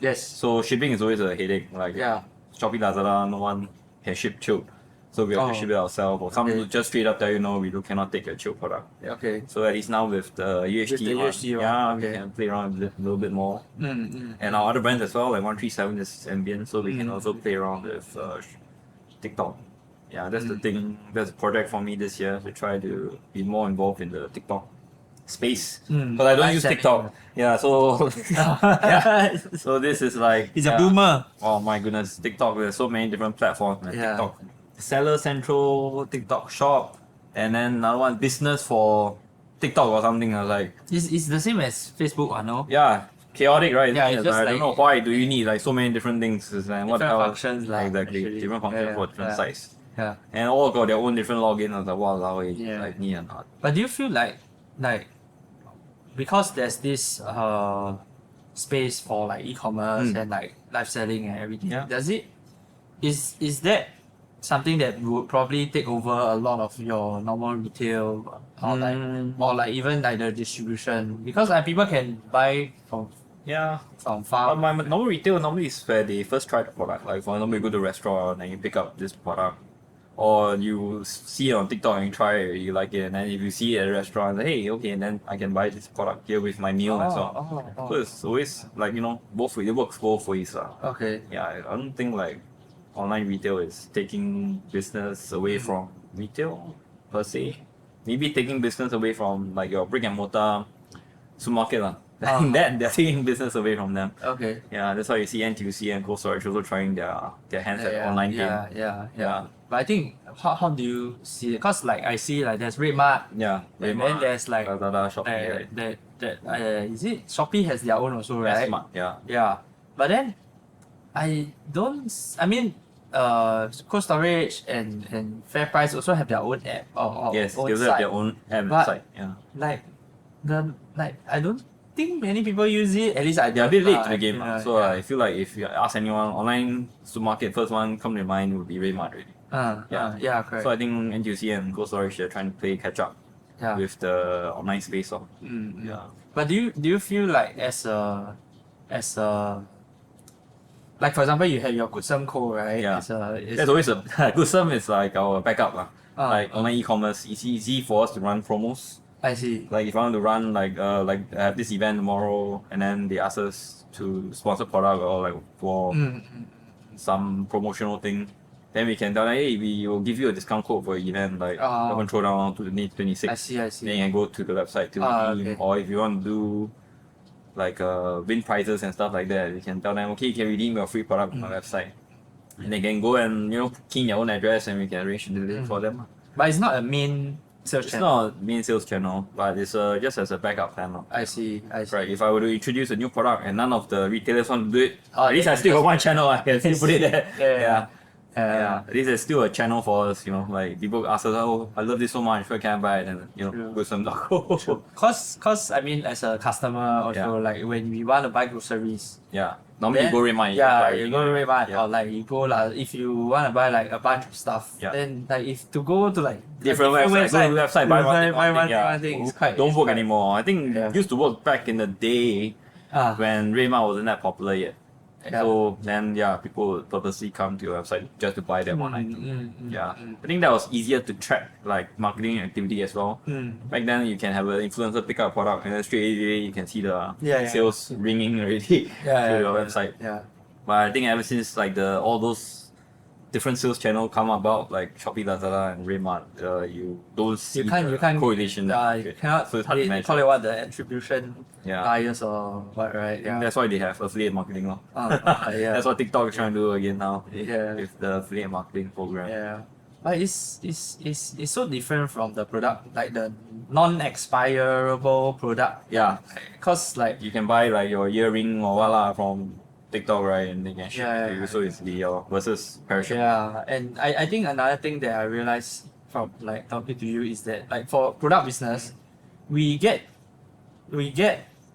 Yes. So shipping is always a headache. Like Shopee, Lazada, no one can ship chilled. So we have to ship it ourselves, or some will just straight up tell we cannot take a chilled product. Okay. So at least now with the UHT, we can play around with it a little bit more. And our other brands as well, like 137 is ambient, so we can also play around with TikTok. Yeah, that's the thing. That's a project for me this year to try to be more involved in the TikTok space Mm, because I don't live use selling. TikTok. Yeah, so yeah. So this is like He's a boomer. Oh my goodness, TikTok. There's so many different platforms. Man. Yeah. TikTok Seller Central, TikTok Shop, and then another one business for TikTok or something. I was like, It's the same as Facebook, I know. yeah, chaotic, right? Yeah, Isn't it's it? just I don't like- know why do you need like so many different things. It's like, what Different else? functions lah, Exactly, actually. different functions Yeah, for different yeah. sites. Yeah. And all got their own different login. I was like, wow, Yeah. like me or not. But do you feel like because there's this space for like e-commerce and like live selling and everything, Yeah. does it is that something that would probably take over a lot of your normal retail or like even like the distribution? Because like people can buy Yeah. from But farm. my normal retail normally is where they first try the product. Like for example, you go to a restaurant and you pick up this product, or you see it on TikTok and you try it, you like it, and then if you see it at a restaurant, hey, okay, and then I can buy this product here with my meal and so on. So it's always like both ways. It works both ways. Okay. Yeah, I don't think like online retail is taking business away from retail per se. Maybe taking business away from like your brick and mortar supermarket lah. I think that they're taking business away from them. Okay. Yeah, that's why you see NTUC and Cold Storage also trying their hands at online game. Yeah. But I think how do you see it? Cause like I see like there's RedMart, Yeah. and then there's like Lazada, Shopee, right? is it Shopee has their own also, right? Smart, yeah. Yeah. But then I mean Cold Storage and Fair Price also have their own app or Yes, own they also site. have their own app But- site. Yeah. Like I don't think many people use it. At least I They're a don't. bit late to the game, yeah, so yeah. I feel like if you ask anyone, online supermarket, first one come to mind would be RedMart already. Yeah, correct. So I think NTUC and Cold Storage are trying to play catch up yeah. with the online space. Yeah. But do you feel like as a like for example you have your Good Some Co, right? Yeah. It's There's always a good some is like our backup lah. Like Ah. online e-commerce, it's easy for us to run promos. I see. Like if I want to run like I have this event tomorrow and then they ask us to sponsor product or like for some promotional thing, then we can tell them, hey, we will give you a discount code for your event, like control down to the 26. I see. Then you can go to the website to redeem. Okay. Or if you want to do like win prizes and stuff like that, you can tell them, okay, you can redeem your free product on my website. And they can go and key in their own address and we can arrange to deliver for them. But it's not a main sales It's channel. not a main sales channel, but it's just as a backup plan. I see. Right, if I were to introduce a new product and none of the retailers want to do it, Oh, at least yeah, I still got one channel, I can still put it there. Yeah. At least there's still a channel for us, like people ask us, oh, I love this so much, where can I buy it? And go some Cause I mean as a customer also like when we want to buy groceries. Yeah. Normally Then- you go RedMart. You go to RedMart or like you go if you want to buy like a bunch of stuff. Yeah. Then like if to go to like Different website, go to the website, buy one thing, It's quite don't work anymore. I think Yeah. it used to work back in the day when RedMart wasn't that popular yet. Yeah. So then people would purposely come to your website just to buy that one item. I think that was easier to track like marketing activity as well. Back then you can have an influencer pick up a product and then straight away you can see the sales ringing already through your website. Yeah. But I think ever since like all those different sales channels come about like Shopee, Lazada and RedMart, you don't see You can't correlation. you cannot So it's hard to they measure. call it what, the attribution Yeah. bias or what, right? I think that's why they have affiliate marketing now. Yeah. That's what TikTok is trying to do again now. Yeah. With the affiliate marketing program. Yeah. But it's so different from the product, like the non-expirable product. Yeah. Cause like You can buy like your earring or what lah from TikTok, right? And they can ship Yeah, to you yeah. so easily versus perishable. yeah, and I think another thing that I realized from like talking to you is that like for product business, we get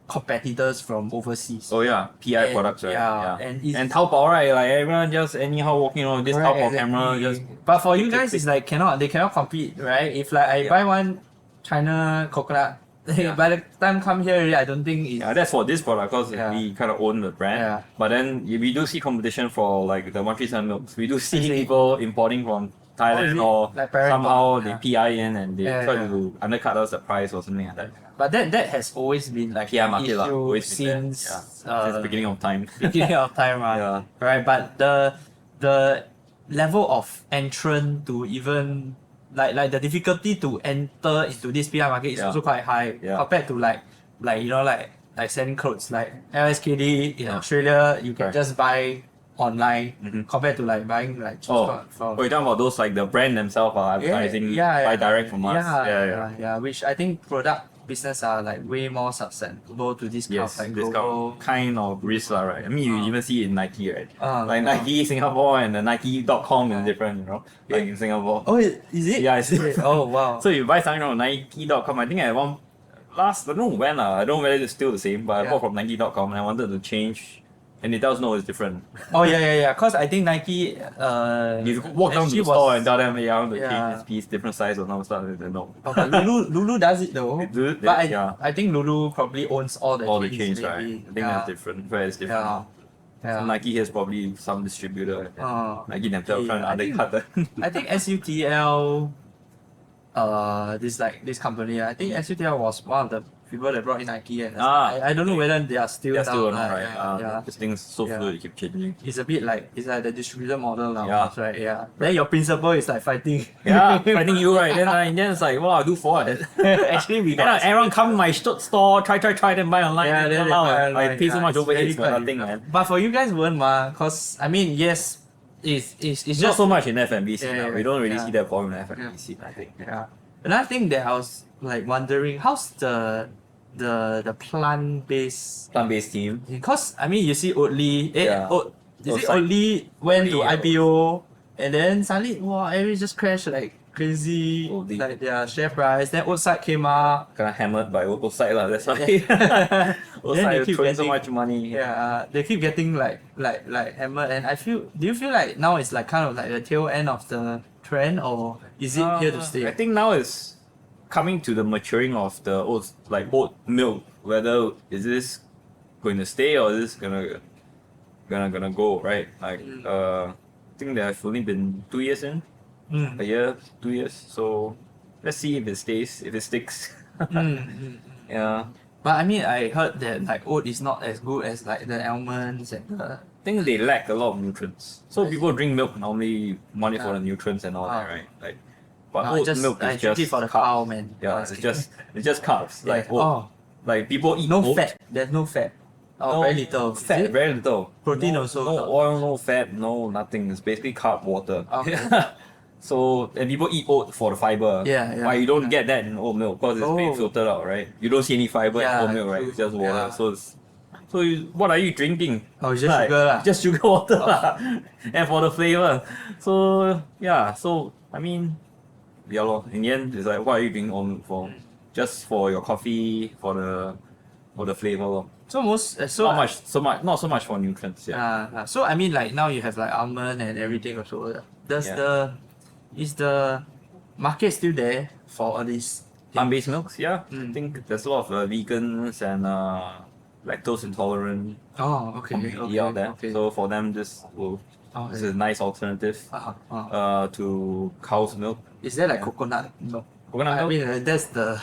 competitors from overseas. Oh yeah, PI And- products, right? yeah, and it's- Taobao, right? Like everyone just anyhow walking on this Correct, Taobao camera, exactly. just But for you click, guys, click, it's like they cannot compete, right? If like I buy one China coconut, Yeah. by the time come here, already, I don't think it's yeah, that's for this product because Yeah. we kind of own the brand. Yeah. But then we do see competition for like the 137 milks. We do see I see. people importing from Oh, is Thailand it? or Like parent somehow dog? they Yeah. PI in and they Yeah, try yeah. to undercut us the price or something like that. But that has always been like PI an market lah, issue always been there. since Since the beginning of time. beginning of time, right? Yeah. Right, but the level of entrant to even like the difficulty to enter into this PR market is also quite high compared to like like selling clothes like LSKD in Australia. You can just buy online compared to like buying like from For example, those like the brand themselves are advertising buy direct from us. Yeah, which I think product business are like way more susceptible to this kind of like this global kind of risk, right? I mean, you even see it in Nike, right? Like Nike Singapore and the Nike.com is different, you know? Like in Singapore. Oh, is it? Yeah, it's Oh, wow. So you buy something from Nike.com, I think at one I don't know when, I don't know whether it's still the same, but I bought from Nike.com and I wanted to change, and it does know it's different. Oh, yeah. Because I think Nike. You walk down to the store and tell them, I want to change this piece, different size or some stuff. They know. Okay, Lulu does it though. But I think Lulu probably owns all the chains, right? I think that's different. Where it's different. So Nike has probably some distributor. Nike themselves trying to undercut that. I think SUTL, this company, I think SUTL was one of the people that brought in Nike, and I don't know whether they are still down. Still not, right? This thing's so fluid, it keeps changing. It's a bit like the distributor model now, right? Yeah. Then your principal is like fighting. Fighting you, right? Then it's like, what I'll do for it. Actually, we got everyone come to my store, try, then buy online. Yeah, then I pay so much overhead for nothing, man. But for you guys, weren't cause I mean, yes, it's just not so much in FMBC. We don't really see that problem in FMBC. I think. Another thing that I was like wondering, how's the plant-based team? Because I mean, you see Oatly, Oatly went to IPO, and then suddenly everything just crashed like crazy, like their share price. Then Oatside came up, kind of hammered by Oatside lah. That's why Oatside is throwing so much money. Yeah, they keep getting like hammered, and do you feel like now it's like kind of like the tail end of the trend, or is it here to stay? I think now it's coming to the maturing of the oat milk. Whether is this going to stay or is this gonna go, right? Like I think they have only been 2 years in, a year, 2 years. So let's see if it stays, if it sticks. Yeah. But I mean, I heard that like oat is not as good as like the almonds and the. I think they lack a lot of nutrients. So people drink milk normally want it for the nutrients and all that, right? Like, but oat milk is just for the cow, man. Yeah, it's just carbs. Like oat. Like people eat no oat. fat. There's no fat. Oh, very little. Fat, very little. Protein also. No oil, no fat, no nothing. It's basically carb water. Okay. So and people eat oat for the fiber. Why you don't get that in oat milk because it's being filtered out, right? You don't see any fiber in oat milk, right? It's just water. So what are you drinking? Oh, it's just sugar lah. Just sugar water lah. And for the flavor. So yeah, so I mean, in the end it's like what are you drinking oat milk for? Just for your coffee, for the flavor lor. Not so much for nutrients. So I mean, like now you have like almond and everything also. Is the market still there for all these plant-based milks? Yeah, I think there's a lot of vegans and lactose intolerant. Out there. So for them, this is a nice alternative to cow's milk. Is there like coconut milk? Coconut milk? I mean, that's the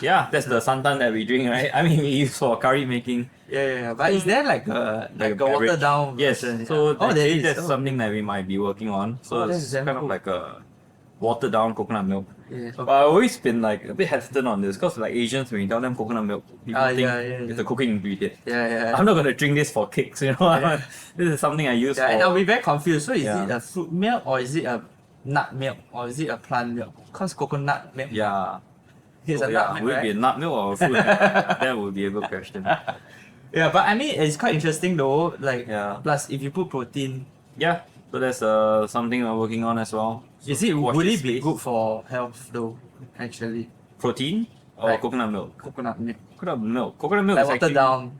santan that we drink, right? I mean, we use for curry making. Yeah. But is there like a watered down Yes. version? So that's something that we might be working on. So it's kind of like a watered down coconut milk. But I've always been like a bit hesitant on this because like Asians, when you tell them coconut milk, people think it's a cooking ingredient. I'm not gonna drink this for kicks, you know. This is something I use for. And I'll be very confused. So is it a fruit milk or is it a nut milk or is it a plant milk? Because coconut milk. It's a nut milk, would it be a nut milk or a fruit milk? That would be a good question. Yeah, but I mean it's quite interesting though. Like plus if you put protein. Yeah. So that's something we're working on as well. Would it be good for health though? Actually, protein or like coconut milk? Coconut milk. Coconut milk like is watered down.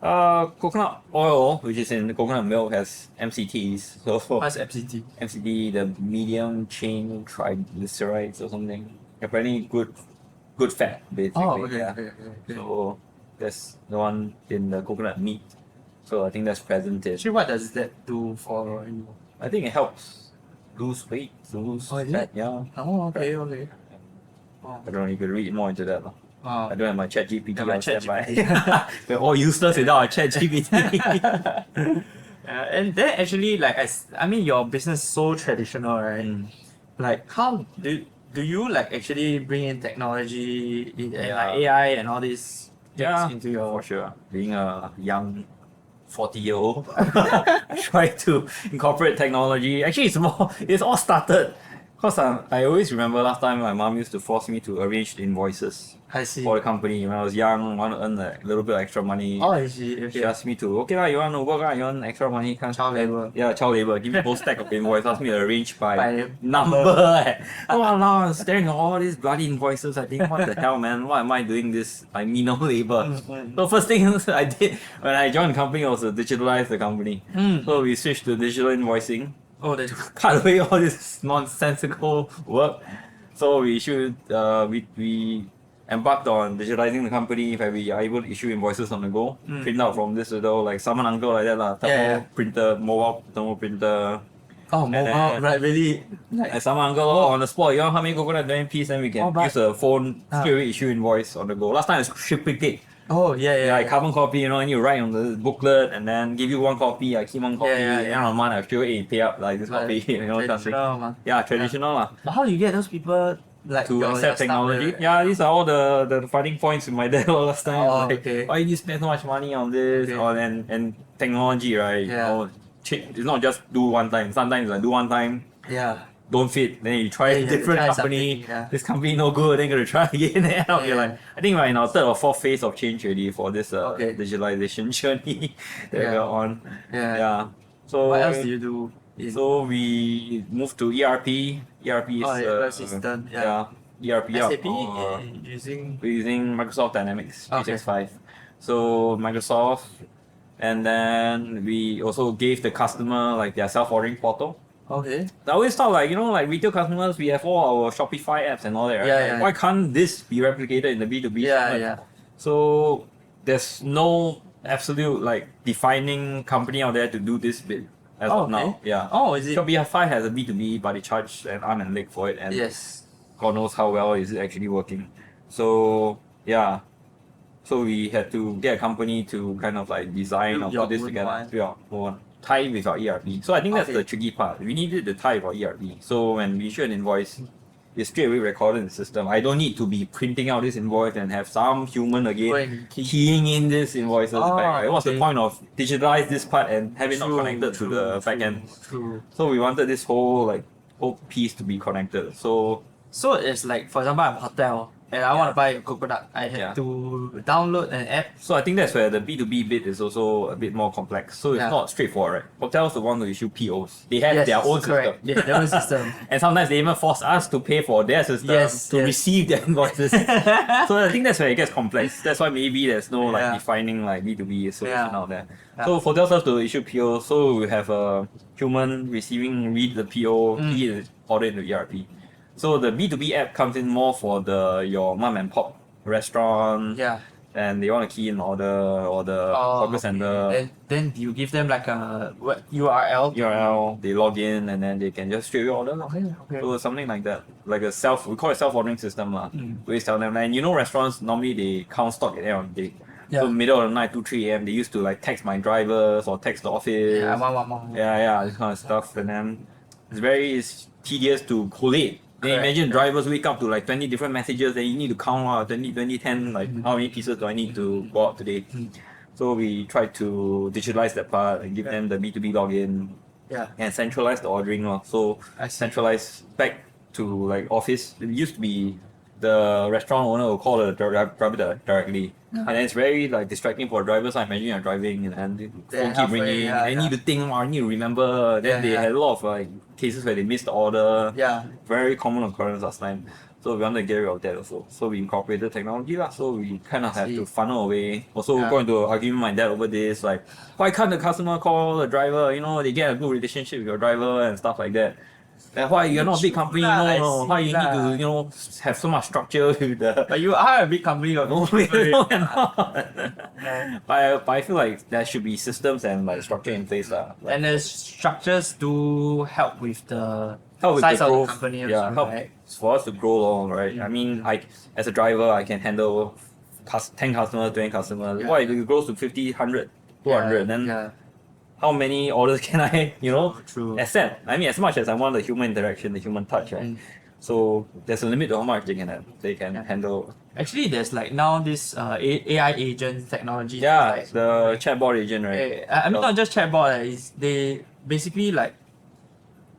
Coconut oil, which is in the coconut milk, has MCTs. So what's MCT? MCT, the medium chain triglycerides or something. Apparently good fat basically. Okay. So that's the one in the coconut meat. So I think that's present in. Actually, what does that do for you? I think it helps lose weight, lose fat. Yeah. Oh, okay. I don't know. You could read more into that. I don't have my ChatGPT on standby. We're all useless without our ChatGPT. And then actually, like, I mean, your business is so traditional, right? Like, how do do you like actually bring in technology in Yeah. like AI and all these Yeah, into your for sure. Being a young 40-year-old, I try to incorporate technology. Actually, it's all started because I always remember last time my mom used to force me to arrange the invoices I see. for the company. When I was young, want to earn a little bit of extra money. Oh, I see. She Okay. asked me to, okay lah, you want to work lah, you want extra money, can't Child labor. Yeah, child labor. Give me whole stack of invoices, ask me to arrange by By number. Oh, now I'm staring at all these bloody invoices. I think, what the hell, man? Why am I doing this like menial labor? So first thing I did when I joined the company was to digitalize the company. So we switched to digital invoicing. Oh, that's Cut away all this nonsensical work. So we embarked on digitalizing the company where we are able to issue invoices on the go, print out from this little like summon uncle like that lah, printer, mobile thermal printer. oh, mobile, right? Really? Like summon uncle on the spot, you want how many coconut 20 piece, then we can use the phone straight away issue invoice on the go. Last time it's triplicate. Oh, yeah. Like carbon copy, you know, and you write on the booklet and then give you one copy, I keep one copy, end of the month I feel pay up like this copy, you know, Traditional, man. yeah, traditional lah. But how do you get those people like To your accept staff technology. there? Yeah, these are all the fighting points with my dad last time. Oh, like, okay. why you spend so much money on this? Okay. Or and technology, right? Yeah. Oh, it's not just do one time. Sometimes I do one time, Yeah. don't fit. Then you try a Yeah, different try company. something, yeah. This company no good. Then you gotta try again. And you're Yeah. like, I think we're in our third or fourth phase of change already for this Okay. digitalization journey that Yeah. we're on. Yeah. Yeah. So What else do you do? so we moved to ERP. ERP is ERP system, yeah. ERP. SAP We're using using Microsoft Dynamics Okay. 365. So Microsoft, and then we also gave the customer like their self-ordering portal. okay. I always thought like, you know, like retail customers, we have all our Shopify apps and all that, right? Yeah, Like, yeah. why can't this be replicated in the B2B Yeah, segment? yeah. So there's no absolute like defining company out there to do this bit as Oh, of now. okay. Yeah. Oh, is it? Shopify has a B2B, but they charge an arm and leg for it, and Yes. God knows how well is it actually working. So yeah. So we had to get a company to kind of like design Build or your put this own together. one. Yeah, one. Tie it with our ERP. So I think that's Okay. the tricky part. We needed to tie with our ERP. So when we issue an invoice, it's straight away recorded in the system. I don't need to be printing out this invoice and have some human Go again and key. keying in this invoices Oh, back. Right? What's the okay. point of digitalize this part and have it not True, connected to the back end? True. So we wanted this whole piece to be connected. So So it's like, for example, I'm a hotel and I want to buy a coconut. I have Yeah. to download an app. I think that's where the B2B bit is also a bit more complex. So it's Yeah. not straightforward, right? Hotels the one to issue POs. They have Yes, their own correct. system. Yeah, their own system. And sometimes they even force us to pay for their system Yes, to yes. receive their invoices. So I think that's where it gets complex. That's why maybe there's no like Yeah. defining like B2B solution Yeah. out there. Yeah. So hotels have to issue POs. So we have a human read the PO, key it, order into ERP. So the B2B app comes in more for your mom and pop restaurant, Yeah. and they want to key in order or the hawker center Then you give them like a URL. URL. They log in and then they can just straight away order. Okay. So something like that, like we call it self-ordering system lah. We tell them, and you know restaurants normally they count stock at the end of the day. So Yeah. middle of the night, 2-3 a.m. they used to like text my drivers or text the office. Yeah, one more. Yeah, this kind of stuff, and then it's tedious to collate. Then Correct. imagine drivers wake up to like 20 different messages, and you need to count out 20, 10, like how many pieces do I need to go out today. So we tried to digitalize that part and give them the B2B login Yeah. and centralize the ordering. So I see. centralize back to like office. It used to be the restaurant owner will call the driver directly. And then it's very like distracting for drivers. I imagine you're driving and the phone keep halfway, ringing. yeah, I need to think, I need to remember. Then Yeah, they yeah. had a lot of like cases where they missed the order. Yeah. Very common occurrence last time. So we wanted to get rid of that also. So we incorporated technology lah. So we kind of have see. to funnel away. Also Yeah. got into an argument with my dad over this, like why can't the customer call the driver? You know, they get a good relationship with your driver and stuff like that. And why you're not a big company, I no, see why you need lah. to, have so much structure with the But you are a big company. no, we're not. But I feel like there should be systems and like structure in place lah. Like, And the structures do help with the help with size the of growth. the company Yeah, also, help right? for us to grow along, right? I mean, as a driver, I can handle 10 customers, 20 customers. Yeah. Why if it grows to 50, 100, 200, then yeah. how many orders can I, True. accept? I mean, as much as I want the human interaction, the human touch, right? So there's a limit to how much they can handle. Actually, there's like now this AI agent technology. Yeah, like, the chatbot agent, right? I mean, not just chatbot. It's they basically like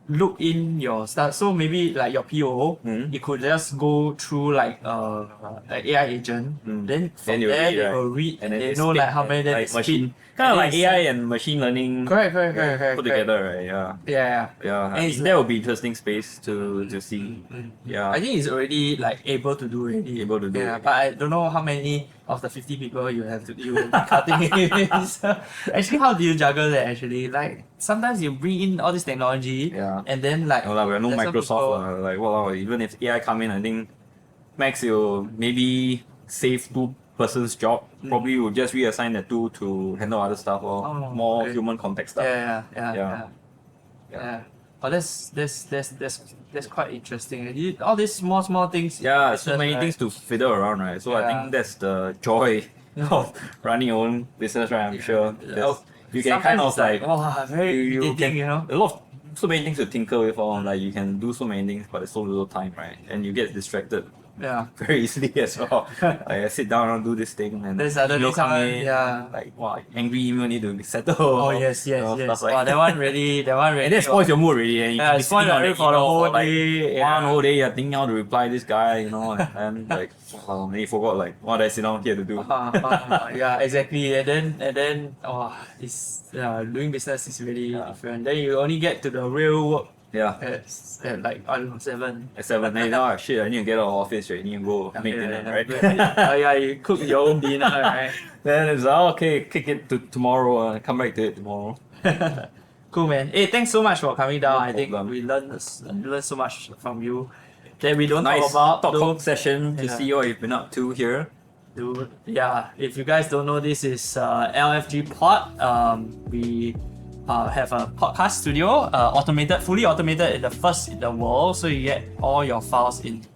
look in your stuff. So maybe like your PO, it could just go through like an AI agent. Then from you there read, they right? will read And and then they it know spit like how many and, then like it machine, spit. kind of And like then AI and machine learning. Correct. Put together, right? Yeah. Yeah. I And it's think that would be interesting space to see. Yeah. I think it's already like able to do already. Able to do Yeah, it. but I don't know how many of the 50 people you will be cutting it. So, actually, how do you juggle that? Actually, like sometimes you bring in all this technology, Yeah. and then like No, we're no there's some Microsoft. people- Like, wow, even if AI come in, I think max will maybe save two person's job. Probably will just reassign the two to handle other stuff or more okay. human context stuff. Yeah. But that's quite interesting. All these small things. Yeah, so business, many right? things to fiddle around, right? So I Yeah. think that's the joy of running your own business, right? I'm sure. You can kind Sometimes of it's like wow, very irritating, you know. a lot of so many things to tinker with on, like you can do so many things but there's so little time, right? And you get distracted Yeah. very easily as well. Like I sit down and do this thing and Then suddenly email come someone- in, yeah. like wow, angry email need to be settled. Oh yes. you know, stuff like Wow, that one really. and that spoils your mood really. And you Yeah, can be it spoils sitting on your the mood for the email whole like day, one yeah. whole day you're thinking how to reply this guy, you know, and like wow, then you forgot like what I sit down here to do. Yeah, exactly. And then it's doing business is really different. Then you only get to the real work Yeah. at like I don't know 7. At 7, then now shit, I need to get out of office, right? I need to go make dinner, right? You cook your own dinner, right? Then it's okay, kick it to tomorrow, come back to it tomorrow. Cool, man. Hey, thanks so much for coming down. No I think problem. we learned so much from you that we don't Nice talk about. talk session to Yeah. see what you've been up to here. Dude, yeah, if you guys don't know, this is LFG Pod. We have a podcast studio, fully automated, in the first in the world. So you get all your files in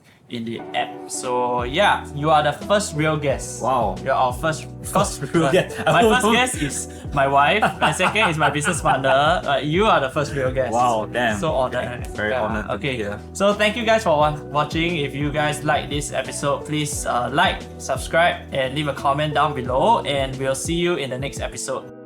the app. So yeah, you are the first real guest. Wow. You're our first real guest. My first guest is my wife. My second is my business partner. You are the first real guest. Wow, damn. So honored. Very honored to be Okay. here. So thank you guys for watching. If you guys like this episode, please like, subscribe, and leave a comment down below. And we'll see you in the next episode.